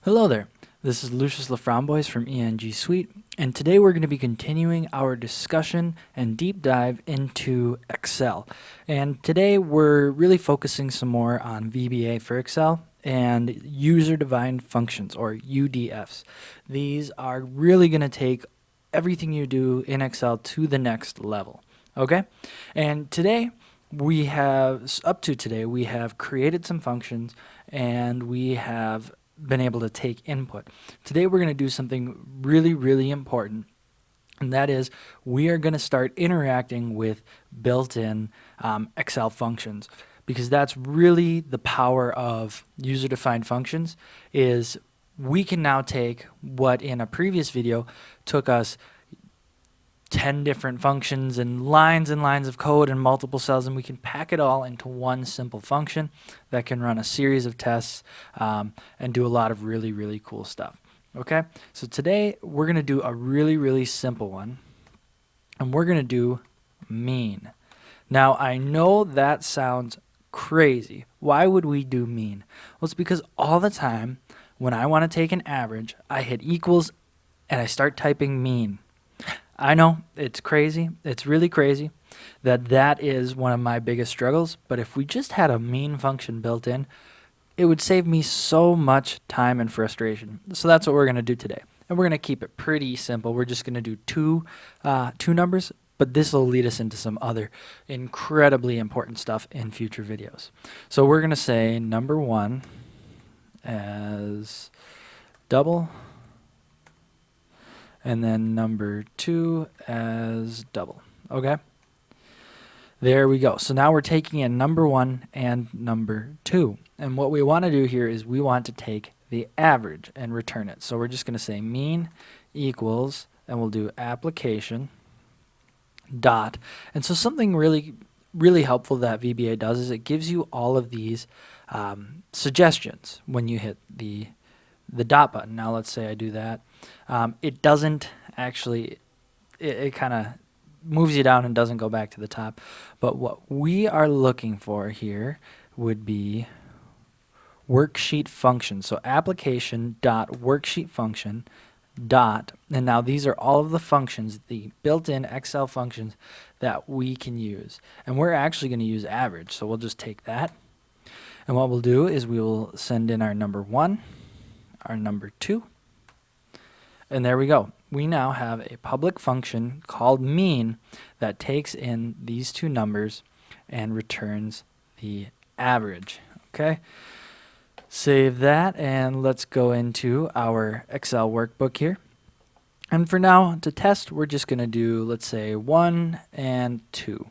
Hello there, this is Lucius Laframboise from ENG Suite, and today we're going to be continuing our discussion and deep dive into Excel. And today we're really focusing some more on VBA for Excel and user-defined functions, or UDFs. These are really going to take everything you do in Excel to the next level. Okay? And today, we have created some functions and we have been able to take input. Today we're going to do something really important, and that is we are going to start interacting with built-in Excel functions, because that's really the power of user-defined functions. Is we can now take what in a previous video took us 10 different functions and lines of code and multiple cells, and we can pack it all into one simple function that can run a series of tests and do a lot of really cool stuff. Okay, so today we're going to do a really simple one, and we're going to do mean. Now I know that sounds crazy. Why would we do mean? Well, it's because all the time when I want to take an average, I hit equals and I start typing mean. I know, it's crazy, it's really crazy that is one of my biggest struggles, but if we just had a mean function built in, it would save me so much time and frustration. So that's what we're going to do today. And we're going to keep it pretty simple. We're just going to do two numbers, but this will lead us into some other incredibly important stuff in future videos. So we're going to say number 1 as double, and then number 2 as double. Okay, there we go. So now we're taking in number 1 and number 2, and what we want to do here is we want to take the average and return it. So we're just going to say mean equals, and we'll do application dot. And so something really helpful that VBA does is it gives you all of these suggestions when you hit the dot button. Now let's say I do that. It doesn't actually, it kind of moves you down and doesn't go back to the top. But what we are looking for here would be worksheet function. So application dot worksheet function dot, and now these are all of the functions, the built-in Excel functions that we can use. And we're actually going to use average, so we'll just take that. And what we'll do is we will send in our number 1, our number 2, and there we go. We now have a public function called mean that takes in these two numbers and returns the average. Okay, save that, and let's go into our Excel workbook here. And for now, to test, we're just going to do, let's say, 1 and 2,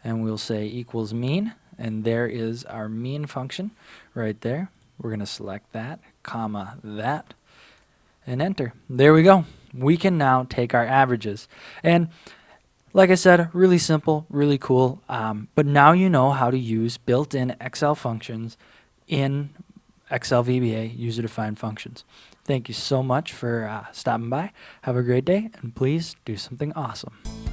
and we'll say equals mean, and there is our mean function right there. We're going to select that, comma that, and enter. There we go. We can now take our averages. And like I said, really simple, really cool, but now you know how to use built-in Excel functions in Excel VBA user-defined functions. Thank you so much for stopping by. Have a great day, and please do something awesome.